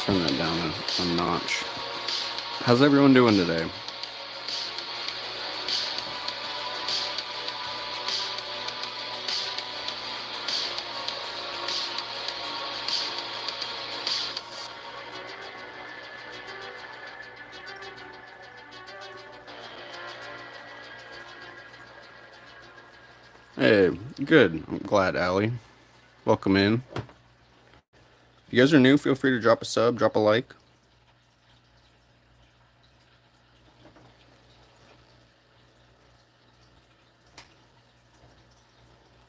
Turn that down a notch. How's everyone doing today? Hey, good. I'm glad, Allie. Welcome in. If you guys are new, feel free to drop a sub, drop a like.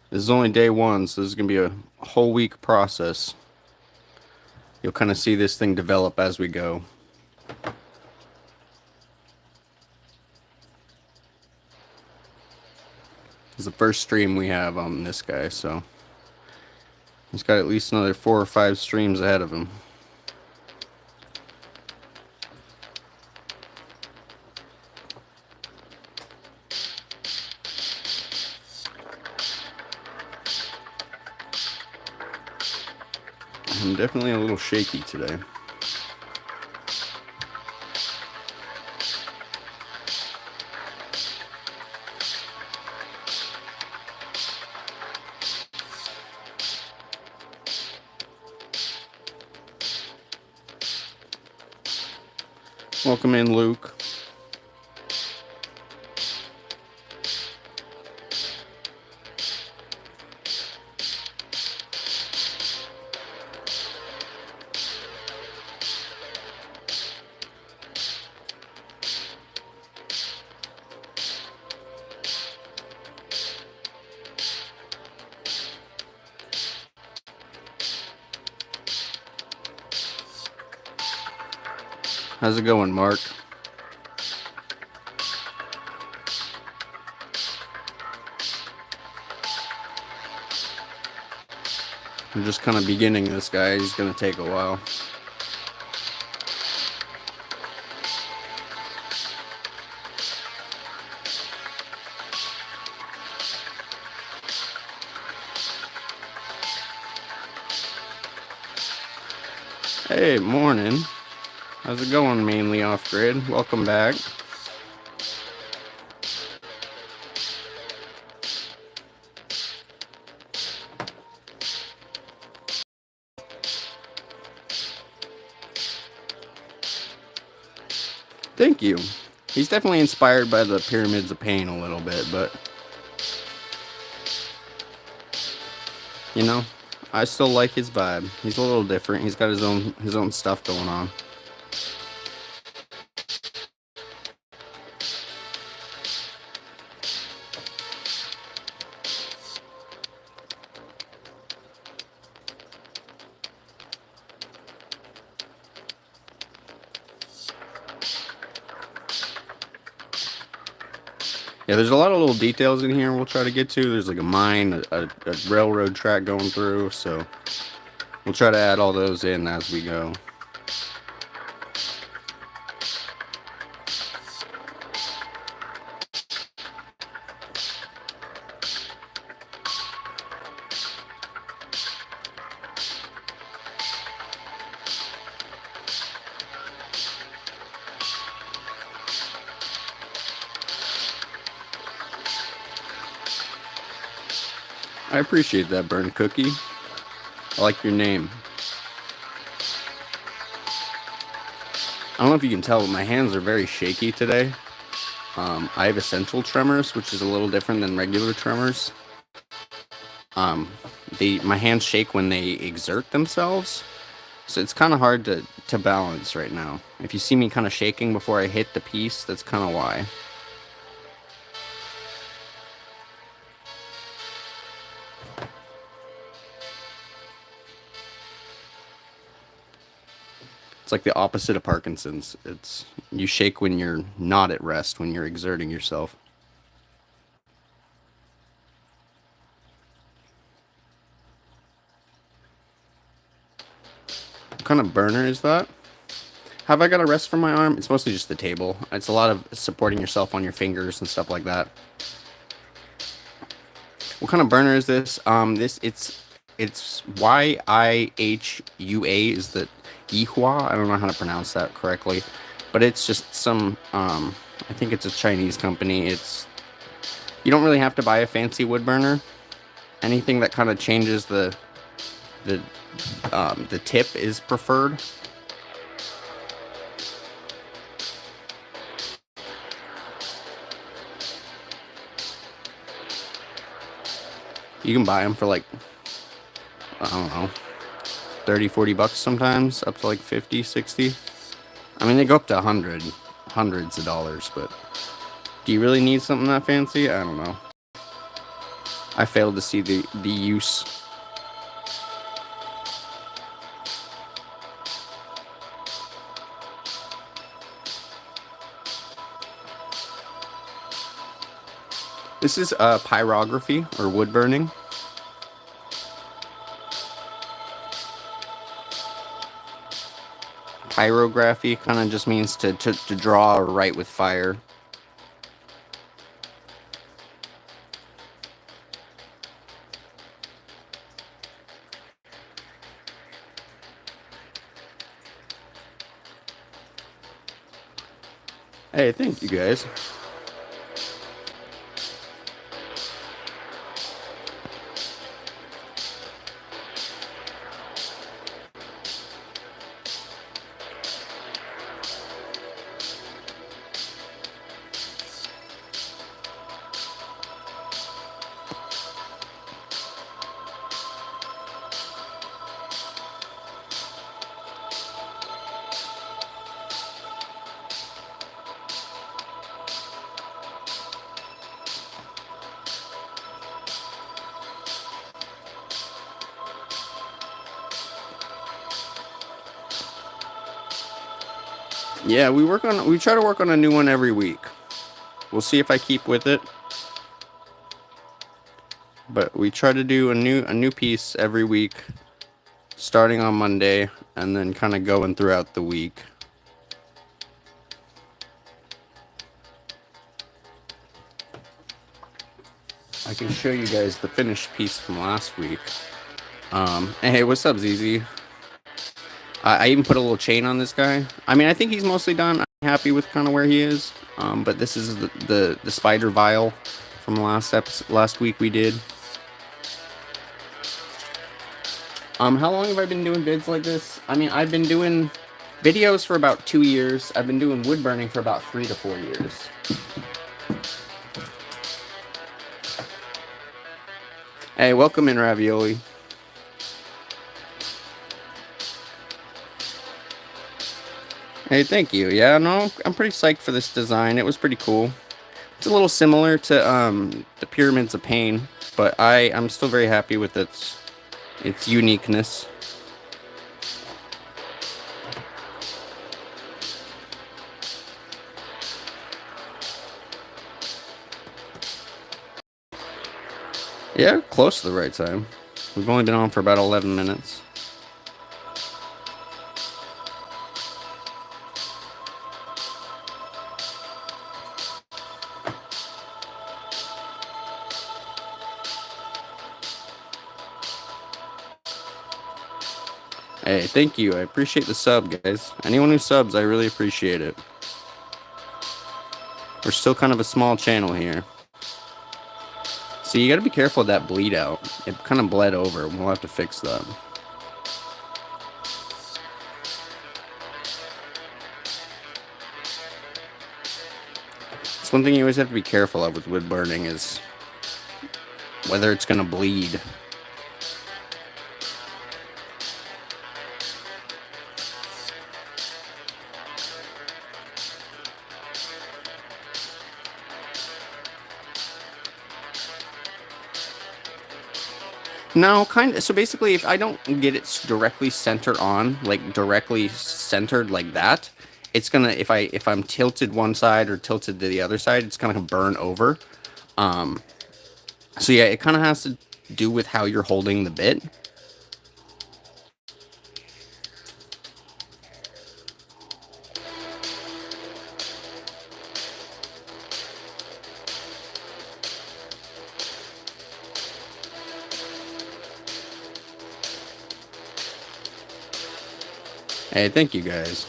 This is only day one, so this is going to be a whole week process. You'll kind of see this thing develop as we go. It's the first stream we have on this guy, so he's got at least another 4 or 5 streams ahead of him. I'm definitely a little shaky today. Welcome in, Luke. How's it going, Mark? I'm just kind of beginning this guy. He's going to take a while. Hey, morning. How's it going, mainly off-grid? Welcome back. Thank you. He's definitely inspired by the Pyramids of Pain a little bit, but you know, I still like his vibe. He's a little different. He's got his own stuff going on. Yeah, there's a lot of little details in here we'll try to get to. There's like a mine, a railroad track going through, so we'll try to add all those in as we go. I appreciate that, Burn Cookie. I like your name. I don't know if you can tell, but my hands are very shaky today. I have essential tremors, which is a little different than regular tremors. My hands shake when they exert themselves, so it's kind of hard to balance right now. If you see me kind of shaking before I hit the piece, that's kind of why. It's like the opposite of Parkinson's. It's you shake when you're not at rest, when you're exerting yourself. What kind of burner is that? Have I got a rest from my arm? It's mostly just the table. It's a lot of supporting yourself on your fingers and stuff like that. What kind of burner is this? It's YIHUA is the Yihua. I don't know how to pronounce that correctly, but it's just some. I think it's a Chinese company. You don't really have to buy a fancy wood burner. Anything that kind of changes the the tip is preferred. You can buy them for like, I don't know, 30-40 bucks sometimes, up to like 50-60. I mean, they go up to hundreds of dollars, but do you really need something that fancy? I don't know. I failed to see the use. This is pyrography, or wood burning. Pyrography kind of just means to draw or write with fire. Hey, thank you guys. Yeah, we try to work on a new one every week. We'll see if I keep with it. But we try to do a new piece every week, starting on Monday and then kind of going throughout the week. I can show you guys the finished piece from last week. Hey, what's up, ZZ? I even put a little chain on this guy. I mean, I think he's mostly done. I'm happy with kind of where he is. But this is the spider vial from last week we did. How long have I been doing vids like this? I mean, I've been doing videos for about 2 years. I've been doing wood burning for about 3 to 4 years. Hey, welcome in, Ravioli. Hey, thank you. Yeah, no, I'm pretty psyched for this design. It was pretty cool. It's a little similar to the Pyramids of Pain, but I'm still very happy with its uniqueness. Yeah, close to the right time. We've only been on for about 11 minutes. Hey, thank you. I appreciate the sub, guys. Anyone who subs, I really appreciate it. We're still kind of a small channel here. So you gotta be careful of that bleed out. It kind of bled over. We'll have to fix that. It's one thing you always have to be careful of with wood burning is whether it's gonna bleed. No, kind of. So basically, if I don't get it directly centered on, like directly centered like that, it's gonna. If I'm tilted one side or tilted to the other side, it's gonna burn over. So yeah, it kind of has to do with how you're holding the bit. Hey, thank you guys.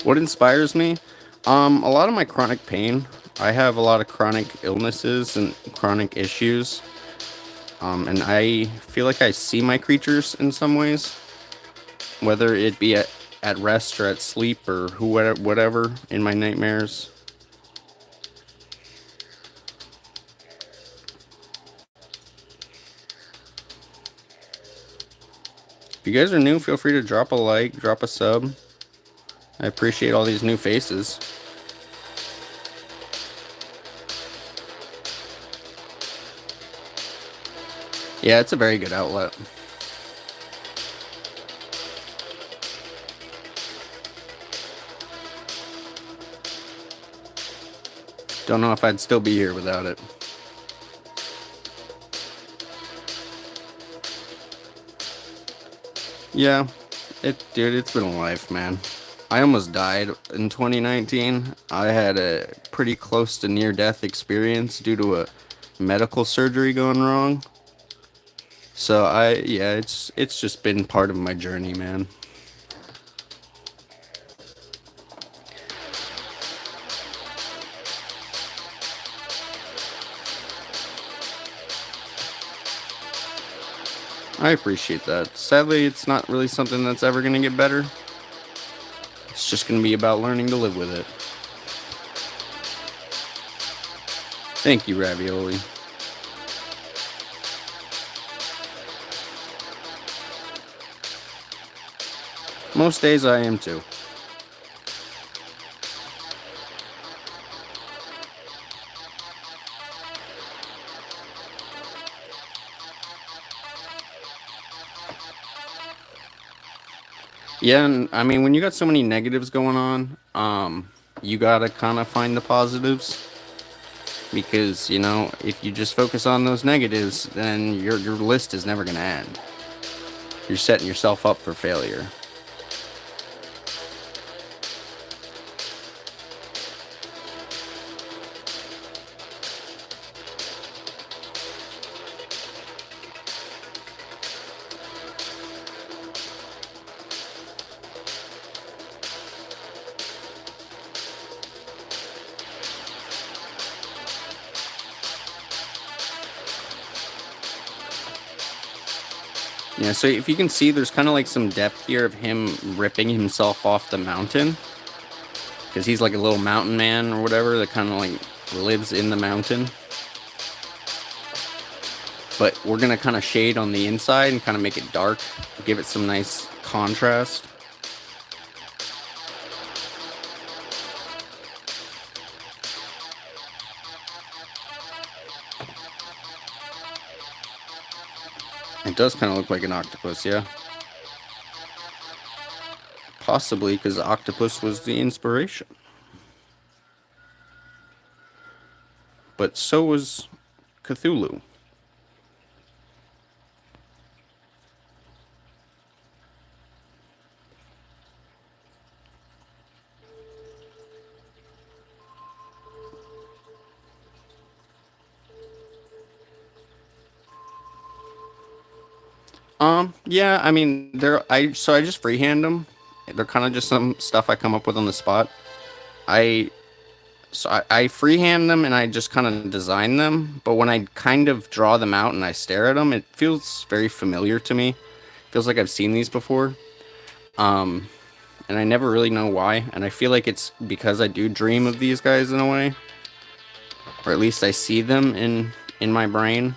What inspires me? A lot of my chronic pain. I have a lot of chronic illnesses and chronic issues. And I feel like I see my creatures in some ways, whether it be at rest or at sleep or whatever in my nightmares. If you guys are new, feel free to drop a like, drop a sub. I appreciate all these new faces. Yeah, it's a very good outlet. Don't know if I'd still be here without it. Yeah, dude, it's been a life, man. I almost died in 2019. I had a pretty close to near death experience due to a medical surgery going wrong. So yeah, it's just been part of my journey, man. I appreciate that. Sadly, it's not really something that's ever going to get better. It's just going to be about learning to live with it. Thank you, Ravioli. Most days I am too. Yeah, and I mean, when you got so many negatives going on, you gotta kind of find the positives because if you just focus on those negatives, then your list is never gonna end. You're setting yourself up for failure. Yeah, so if you can see, there's kind of like some depth here of him ripping himself off the mountain because he's like a little mountain man or whatever that kind of like lives in the mountain. But we're gonna kind of shade on the inside and kind of make it dark, give it some nice contrast. It does kind of look like an octopus, yeah. Possibly because the octopus was the inspiration. But so was Cthulhu. Yeah, I mean, I just freehand them. They're kind of just some stuff I come up with on the spot. I I freehand them and I just kind of design them. But when I kind of draw them out and I stare at them, it feels very familiar to me. Feels like I've seen these before. Um, and I never really know why. And I feel like it's because I do dream of these guys in a way, or at least I see them in my brain.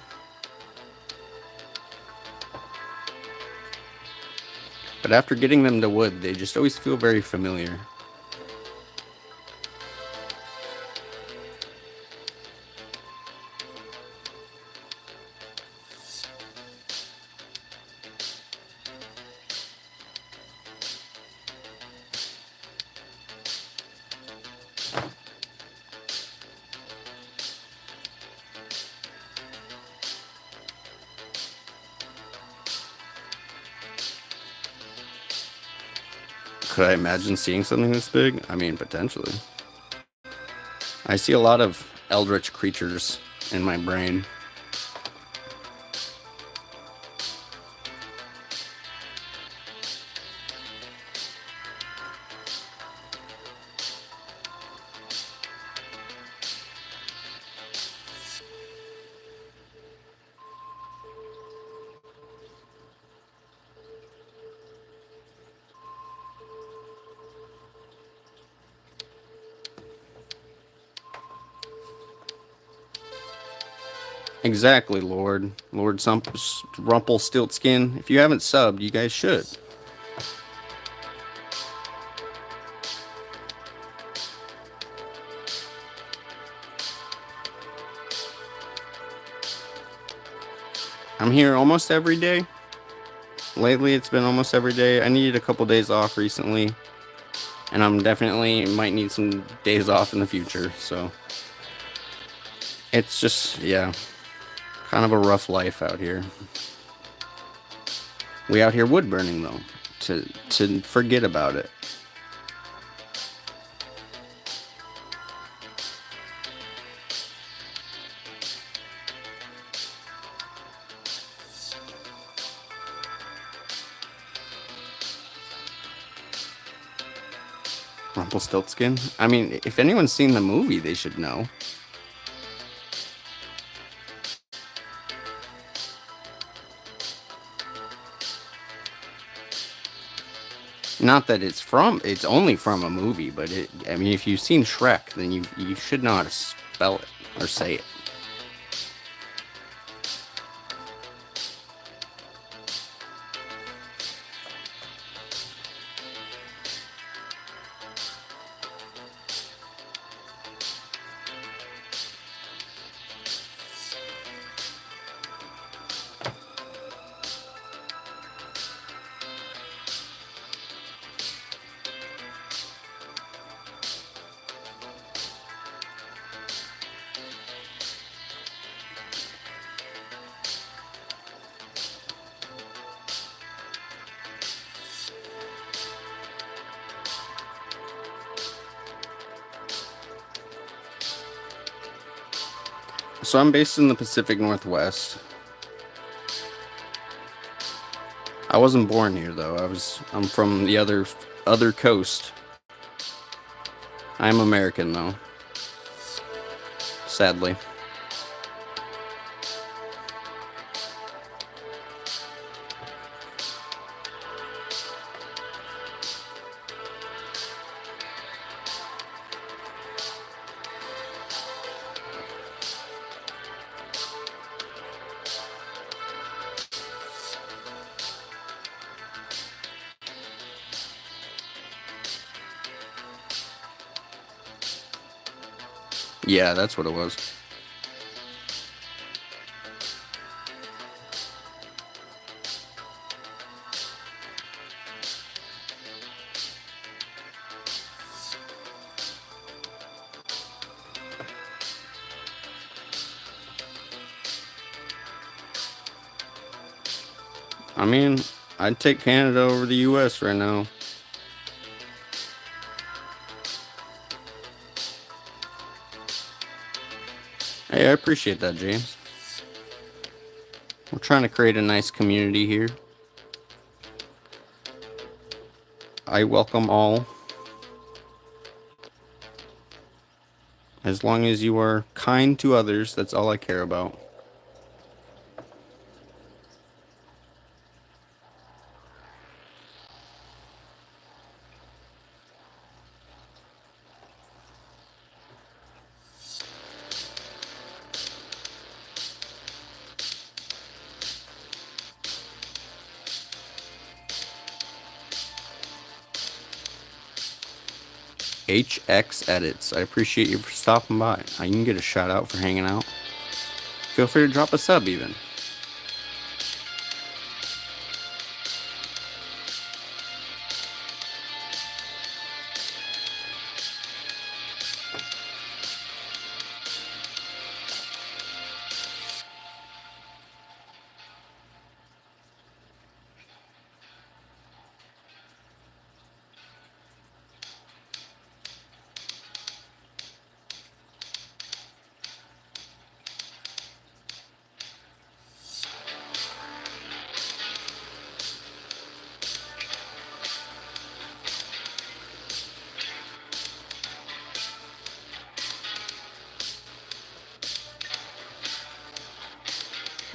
But after getting them to wood, they just always feel very familiar. Could I imagine seeing something this big? I mean, potentially. I see a lot of eldritch creatures in my brain. Exactly, Lord Rumpelstiltskin. If you haven't subbed, you guys should. I'm here almost every day. Lately, it's been almost every day. I needed a couple days off recently, and I'm definitely might need some days off in the future. So it's just, yeah, kind of a rough life out here. We out here wood burning though, to forget about it. Rumpelstiltskin. I mean, if anyone's seen the movie, they should know. Not that it's only from a movie, but I mean, if you've seen Shrek, then you should know how to spell it or say it. So I'm based in the Pacific Northwest. I wasn't born here though. I'm from the other coast. I'm American though. Sadly. Yeah, that's what it was. I mean, I'd take Canada over the US right now. Hey, I appreciate that, James. We're trying to create a nice community here. I welcome all. As long as you are kind to others, that's all I care about. HX Edits. I appreciate you for stopping by. You can get a shout out for hanging out. Feel free to drop a sub even.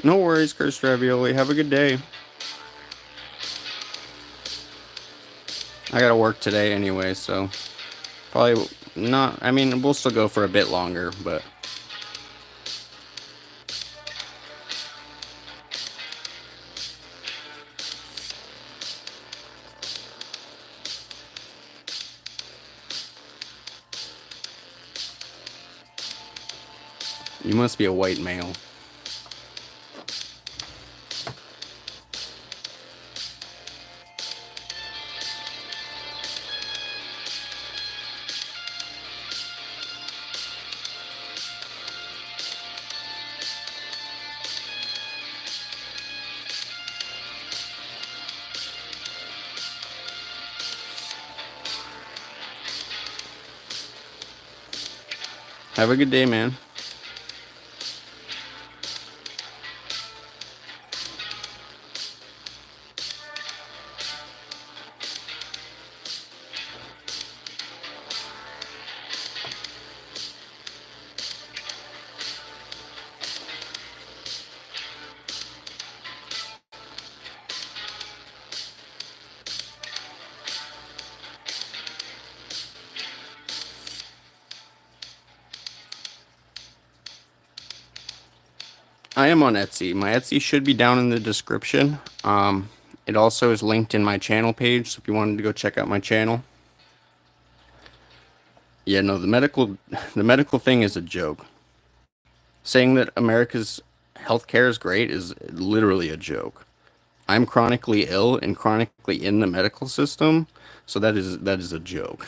No worries, Cursed Ravioli. Have a good day. I gotta work today anyway, so probably not. I mean, we'll still go for a bit longer, but you must be a white male. Have a good day, man. I am on Etsy. My Etsy should be down in the description. It also is linked in my channel page, so if you wanted to go check out my channel. Yeah, no, the medical thing is a joke. Saying that America's healthcare is great is literally a joke. I'm chronically ill and chronically in the medical system, so that is a joke.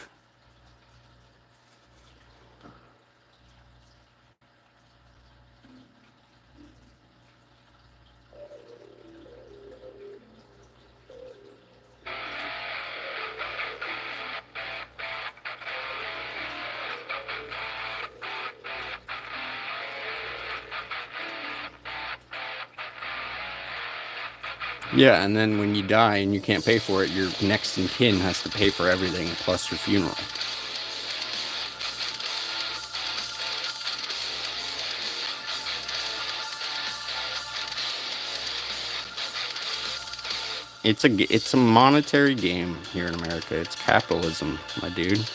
Yeah, and then when you die and you can't pay for it, your next in kin has to pay for everything plus your funeral. It's a monetary game here in America. It's capitalism, my dude.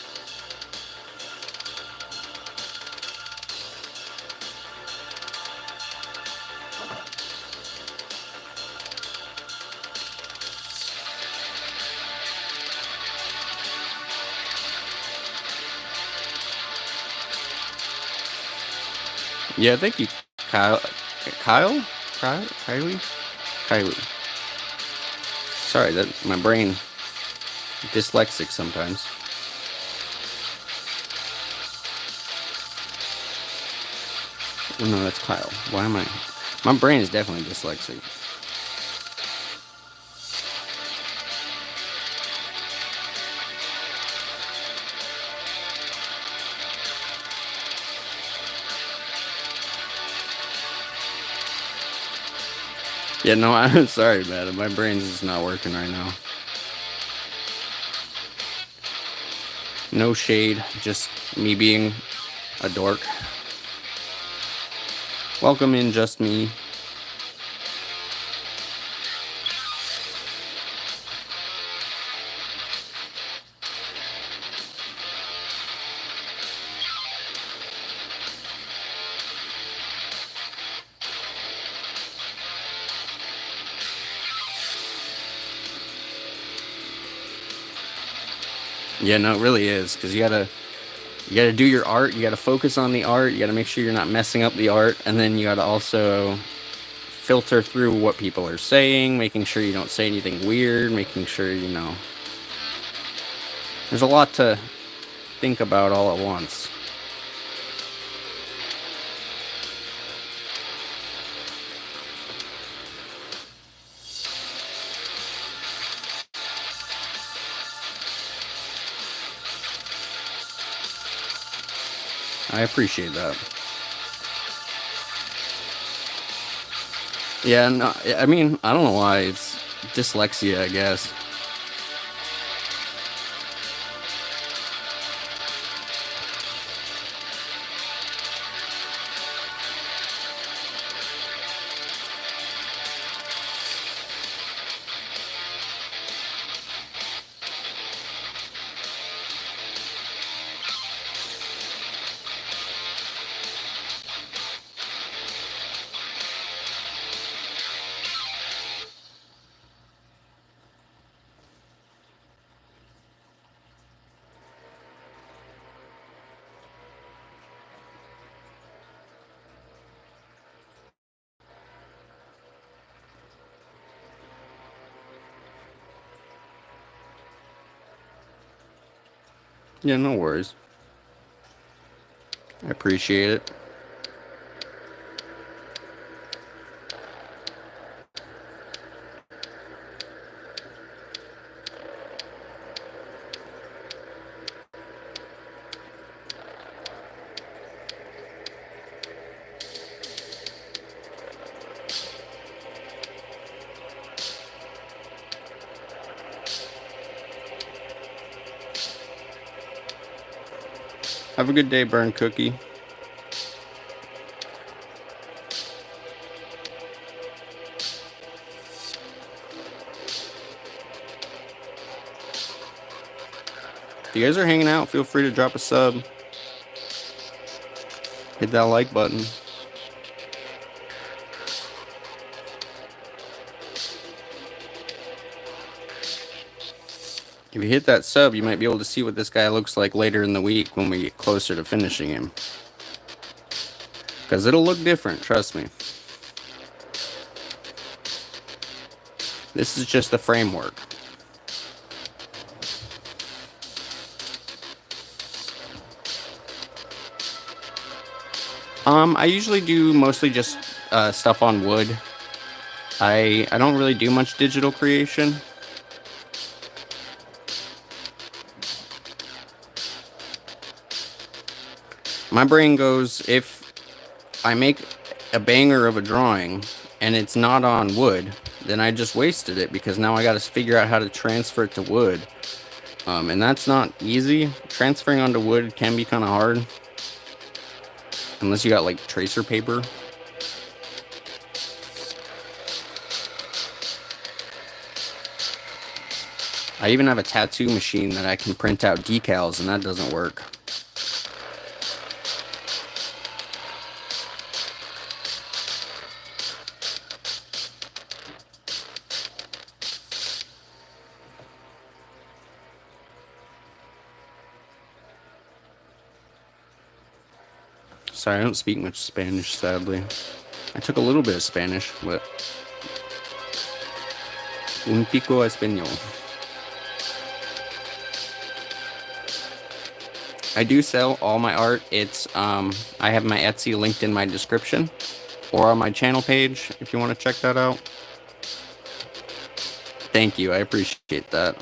Yeah, thank you, Kyle. Kyle? Kylie? Kylie. Sorry, that my brain dyslexic sometimes. Oh, no, that's Kyle. Why am I? My brain is definitely dyslexic. Yeah, no, I'm sorry, man. My brain's just not working right now. No shade, just me being a dork. Welcome in, just me. Yeah, no, it really is, because you gotta do your art. You gotta focus on the art. You gotta make sure you're not messing up the art, and then you gotta also filter through what people are saying, making sure you don't say anything weird, making sure there's a lot to think about all at once. I appreciate that. Yeah, no, I mean, I don't know why. It's dyslexia, I guess. Yeah, no worries. I appreciate it. Have a good day, Burn Cookie. If you guys are hanging out, feel free to drop a sub. Hit that like button. If you hit that sub, you might be able to see what this guy looks like later in the week when we get closer to finishing him. Because it'll look different, trust me. This is just the framework. I usually do mostly just stuff on wood. I don't really do much digital creation. My brain goes, if I make a banger of a drawing and it's not on wood, then I just wasted it because now I got to figure out how to transfer it to wood. And that's not easy. Transferring onto wood can be kind of hard. Unless you got like tracer paper. I even have a tattoo machine that I can print out decals, and that doesn't work. Sorry, I don't speak much Spanish, sadly. I took a little bit of Spanish, but un pico español. I do sell all my art. It's I have my Etsy linked in my description or on my channel page if you want to check that out. Thank you, I appreciate that.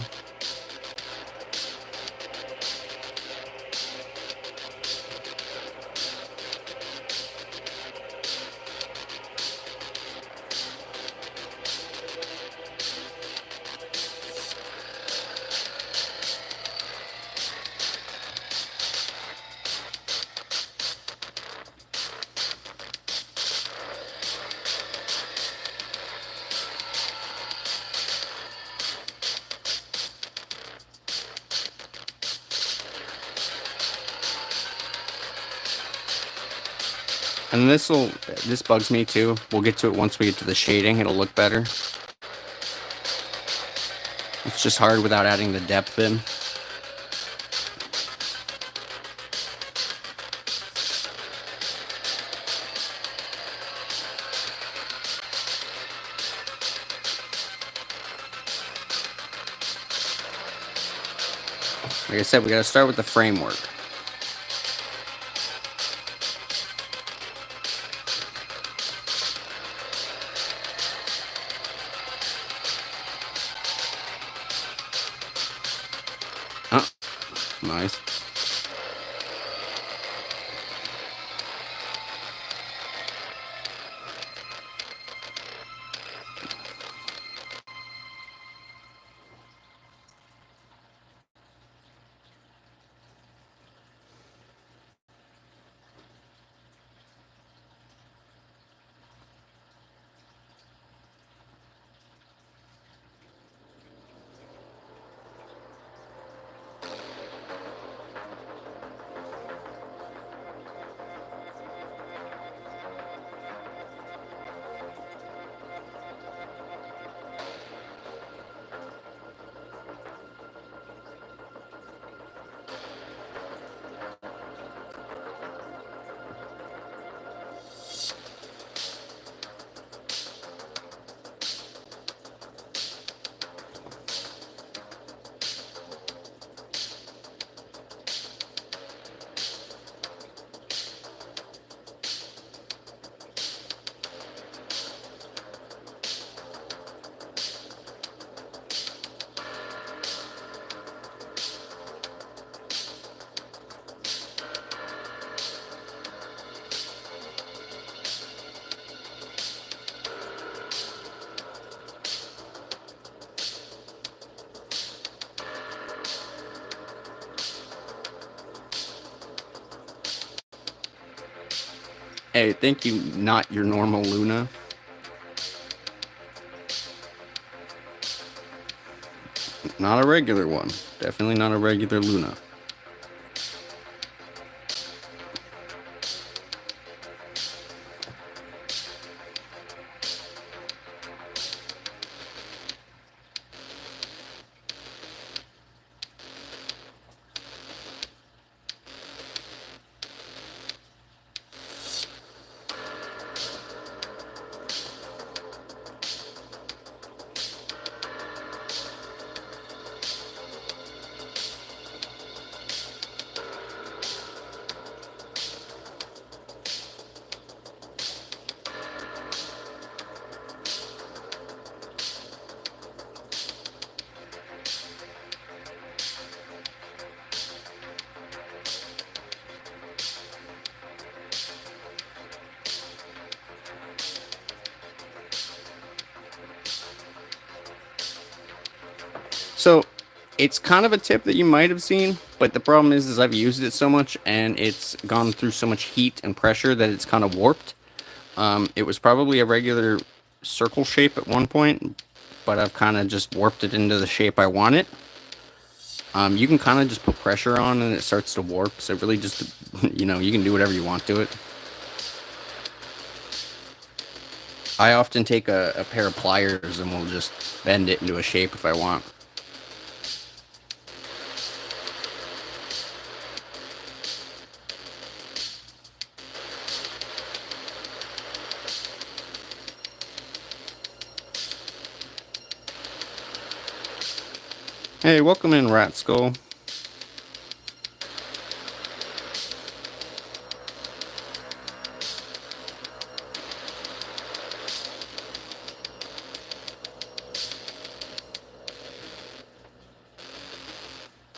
And this bugs me too. We'll get to it once we get to the shading. It'll look better. It's just hard without adding the depth in. Like I said, we gotta start with the framework. Oh, nice. Hey, thank you, not your normal Luna. Not a regular one. Definitely not a regular Luna. So it's kind of a tip that you might have seen, but the problem is I've used it so much and it's gone through so much heat and pressure that it's kind of warped. It was probably a regular circle shape at one point, but I've kind of just warped it into the shape I want it. You can kind of just put pressure on and it starts to warp. So it really just, you can do whatever you want to it. I often take a pair of pliers and will just bend it into a shape if I want. Hey, welcome in, Rat Skull.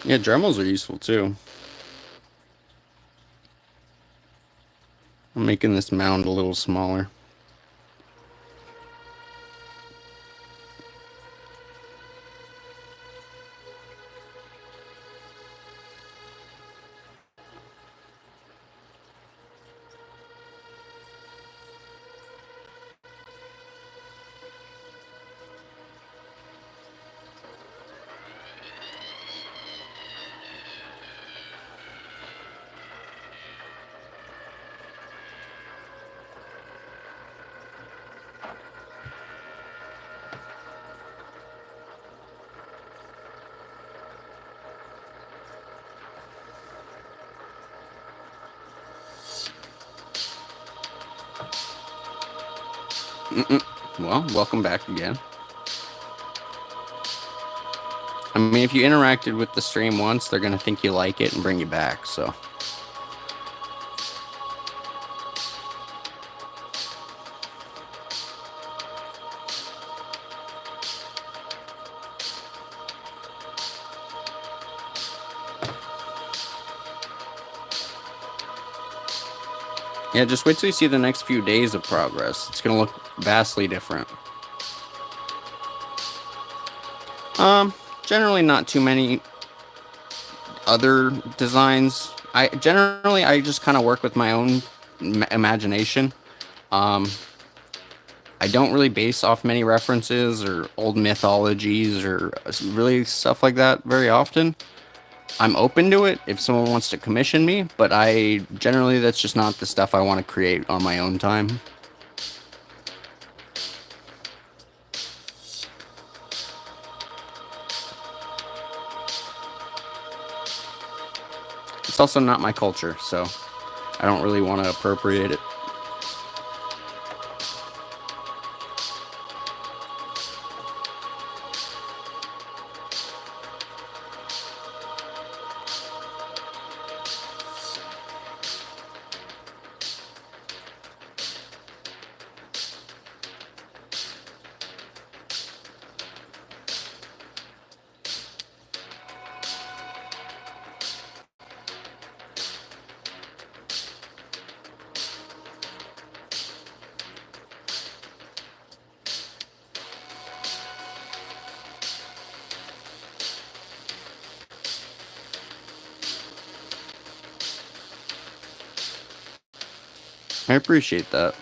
Yeah, Dremels are useful too. I'm making this mound a little smaller. Well, welcome back again. I mean, if you interacted with the stream once, they're going to think you like it and bring you back, so. Yeah, just wait till you see the next few days of progress. It's going to look vastly different. Generally not too many other designs. I just kind of work with my own imagination. I don't really base off many references or old mythologies or really stuff like that very often. I'm open to it if someone wants to commission me, but that's just not the stuff I want to create on my own time. It's also not my culture, so I don't really want to appropriate it. I appreciate that.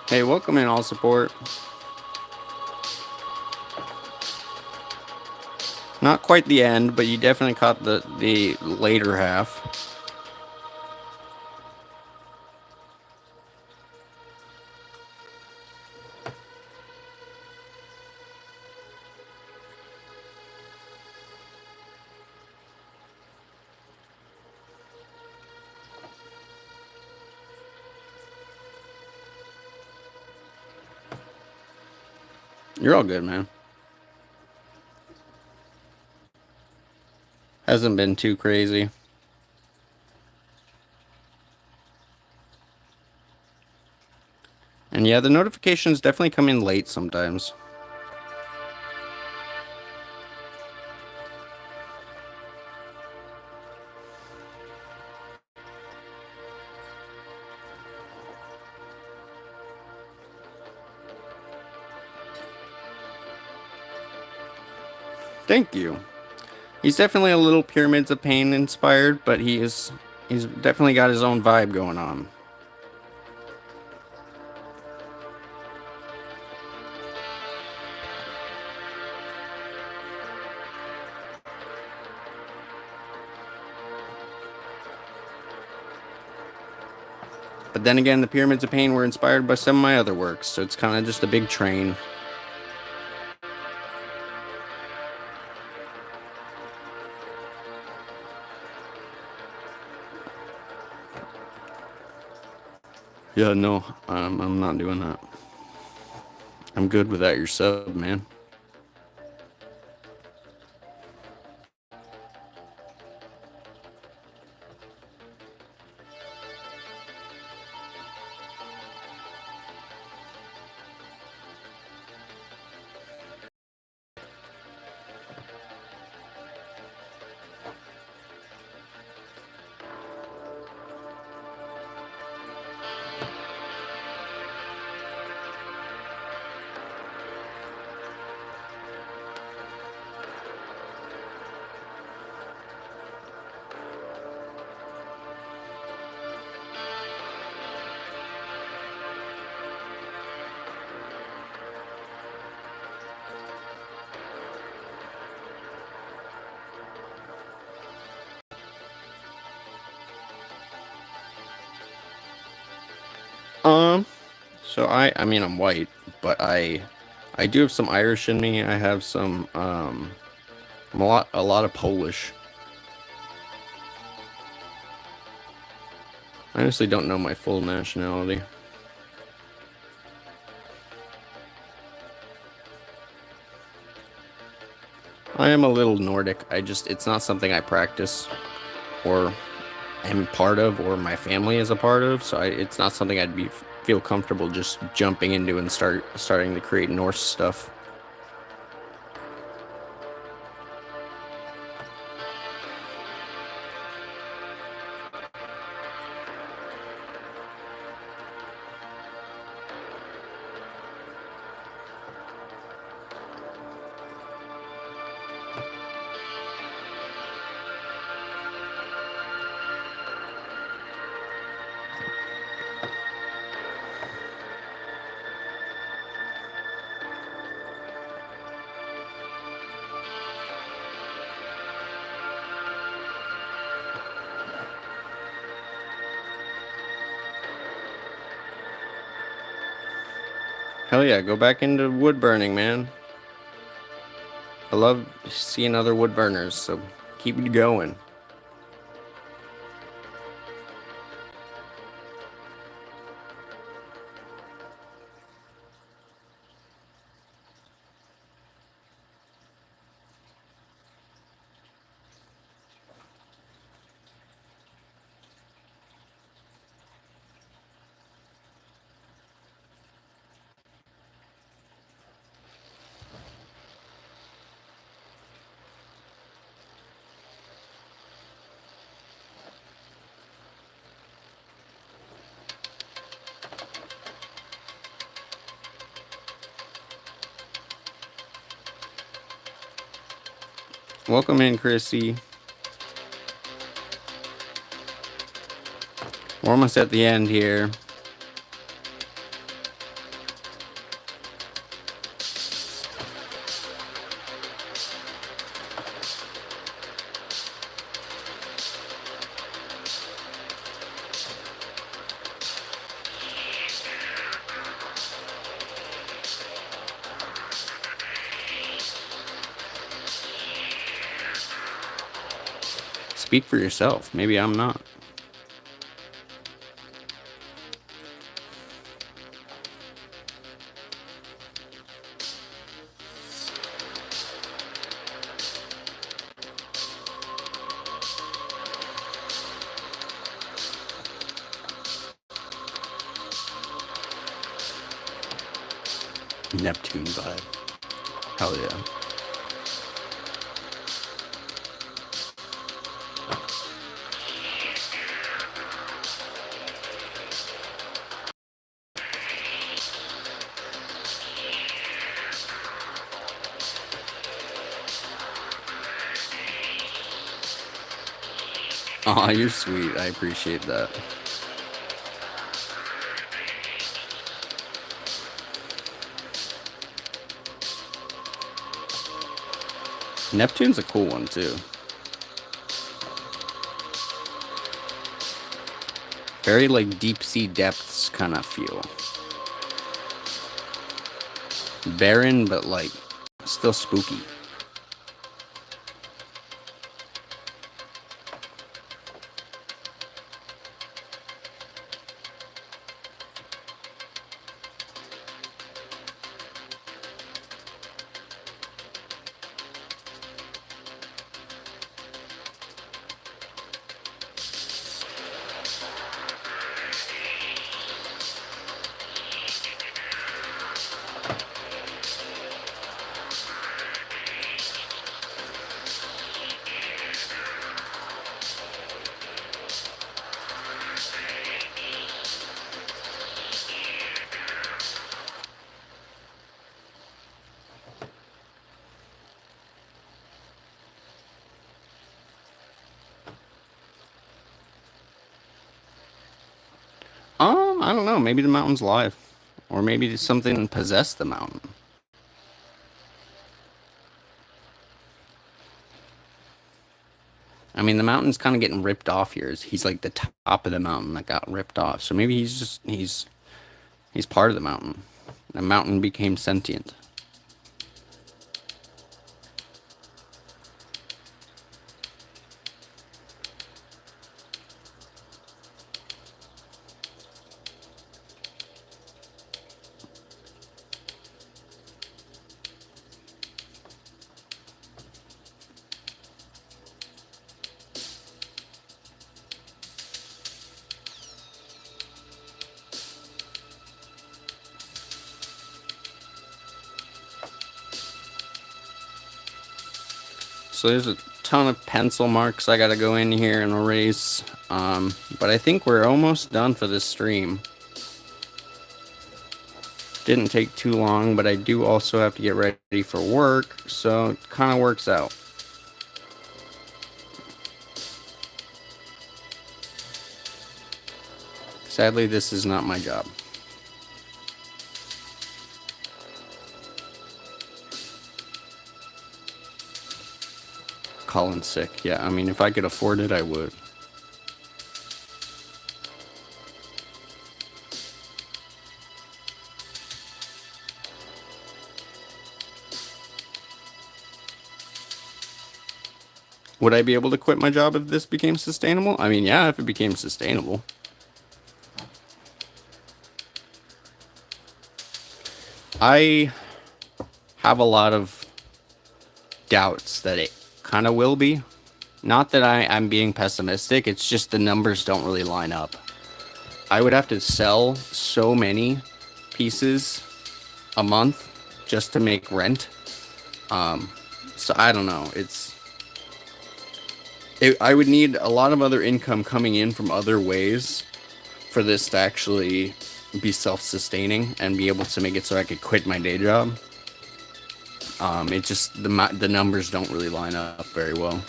Hey, welcome in, all support. Not quite the end, but you definitely caught the later half. You're all good, man. Hasn't been too crazy. And yeah, the notifications definitely come in late sometimes. Thank you. He's definitely a little Pyramids of Pain inspired, but he's definitely got his own vibe going on. But then again, the Pyramids of Pain were inspired by some of my other works, so it's kind of just a big train. Yeah, no, I'm not doing that. I'm good without your sub, man. So I mean, I'm white, but I do have some Irish in me. I have some, I'm a lot of Polish. I honestly don't know my full nationality. I am a little Nordic. It's not something I practice or am part of or my family is a part of, so it's not something feel comfortable just jumping into and starting to create Norse stuff. Hell yeah, go back into wood burning, man. I love seeing other wood burners, so keep it going. Welcome in, Chrissy. We're almost at the end here. Speak for yourself. Maybe I'm not. Neptune vibe. Hell yeah. Aw, you're sweet. I appreciate that. Neptune's a cool one, too. Very, like, deep-sea depths kind of feel. Barren, but, like, still spooky. I don't know. Maybe the mountain's alive. Or maybe something possessed the mountain. I mean, the mountain's kind of getting ripped off here. He's like the top of the mountain that got ripped off. So maybe he's part of the mountain. The mountain became sentient. So there's a ton of pencil marks I gotta go in here and erase. But I think we're almost done for this stream. Didn't take too long, but I do also have to get ready for work, so it kind of works out. Sadly, this is not my job. Colin's sick. Yeah, I mean, if I could afford it, I would. Would I be able to quit my job if this became sustainable? I mean, yeah, if it became sustainable. I have a lot of doubts that it kind of will be. Not that I'm being pessimistic, it's just the numbers don't really line up. I would have to sell so many pieces a month just to make rent. So I don't know. I would need a lot of other income coming in from other ways for this to actually be self-sustaining and be able to make it so I could quit my day job. It just the numbers don't really line up very well.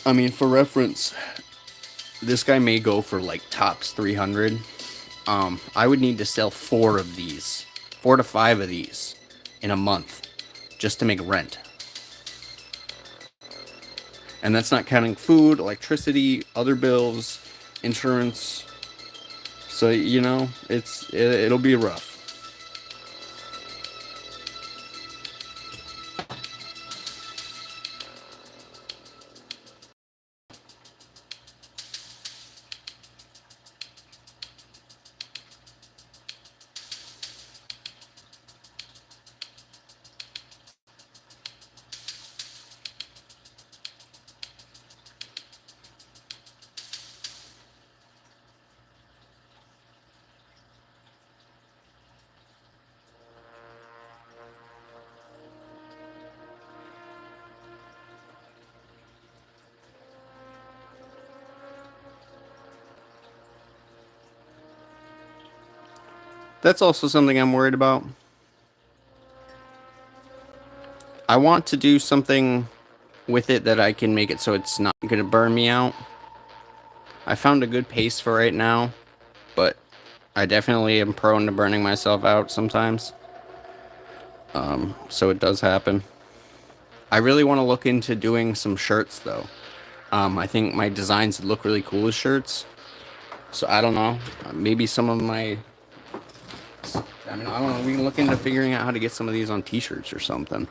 I mean, for reference, this guy may go for like tops 300. I would need to sell 4 to 5 of these in a month just to make rent. And that's not counting food, electricity, other bills, insurance. So, it'll be rough. That's also something I'm worried about. I want to do something with it that I can make it so it's not going to burn me out. I found a good pace for right now, but I definitely am prone to burning myself out sometimes. So it does happen. I really want to look into doing some shirts though. I think my designs look really cool as shirts. So I don't know. Maybe some of my. I don't know. We can look into figuring out how to get some of these on T-shirts or something.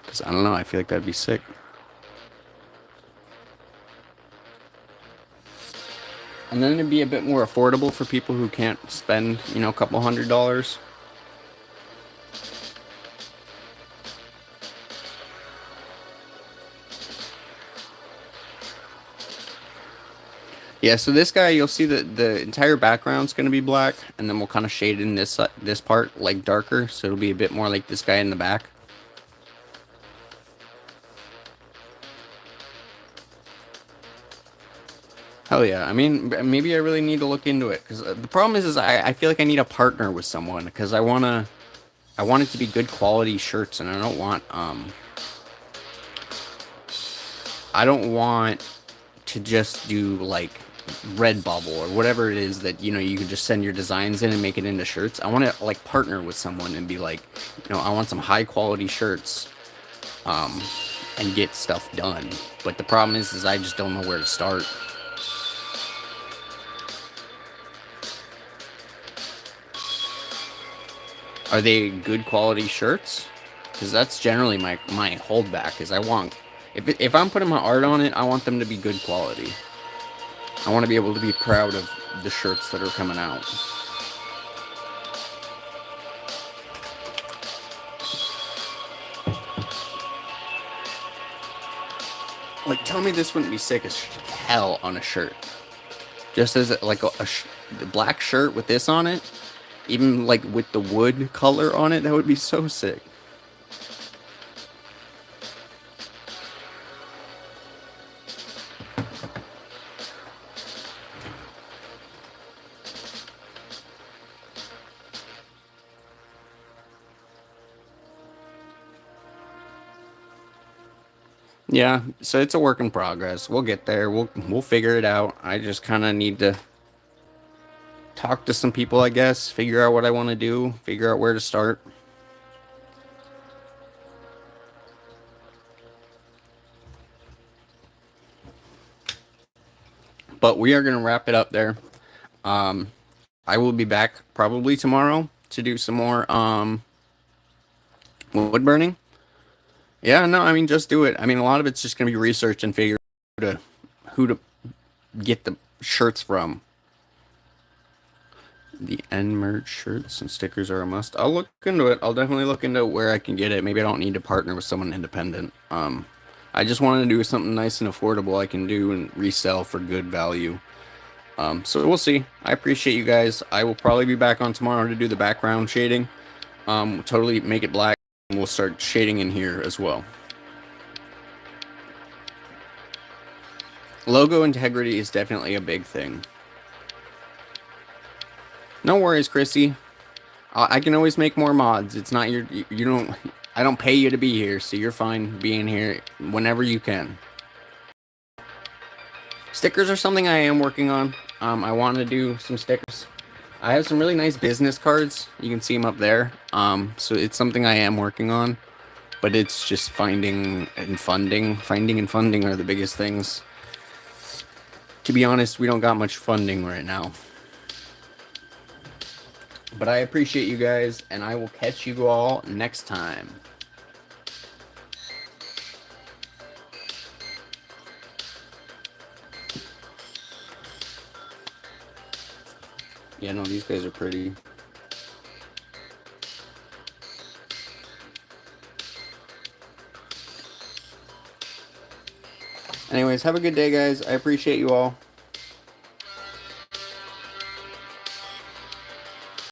Because I don't know. I feel like that'd be sick. And then it'd be a bit more affordable for people who can't spend, a couple $100s. Yeah, so this guy, you'll see that the entire background's going to be black, and then we'll kind of shade in this part like darker, so it'll be a bit more like this guy in the back. Hell yeah. I mean, maybe I really need to look into it, because the problem is I feel like I need a partner with someone, because I want it to be good quality shirts, and I don't want to just do like Redbubble or whatever it is that you can just send your designs in and make it into shirts. I want to like partner with someone and be like, I want some high quality shirts, and get stuff done. But the problem is I just don't know where to start. Are they good quality shirts? Because that's generally my holdback. Is I want if I'm putting my art on it, I want them to be good quality. I want to be able to be proud of the shirts that are coming out. Like, tell me this wouldn't be sick as hell on a shirt. Just as like the black shirt with this on it, even like with the wood color on it, that would be so sick. Yeah, so it's a work in progress. We'll get there. We'll figure it out. I just kind of need to talk to some people, I guess, figure out what I want to do, figure out where to start. But we are going to wrap it up there. Um, I will be back probably tomorrow to do some more wood burning. Yeah, no, I mean just do it. I mean a lot of it's just going to be research and figure out who to get the shirts from. The end merch shirts and stickers are a must. I'll look into it. I'll definitely look into where I can get it. Maybe I don't need to partner with someone independent. I just wanted to do something nice and affordable I can do and resell for good value. So we'll see. I appreciate you guys. I will probably be back on tomorrow to do the background shading. Totally make it black, and we'll start shading in here as well. Logo integrity is definitely a big thing. No worries, Chrissy. I can always make more mods. It's not your, you don't, I don't pay you to be here, so you're fine being here whenever you can. Stickers are something I am working on. I want to do some stickers. I have some really nice business cards. You can see them up there. So it's something I am working on, but it's just finding and funding. Finding and funding are the biggest things. To be honest, we don't got much funding right now. But I appreciate you guys, and I will catch you all next time. Yeah, no, these guys are pretty. Anyways, have a good day, guys. I appreciate you all.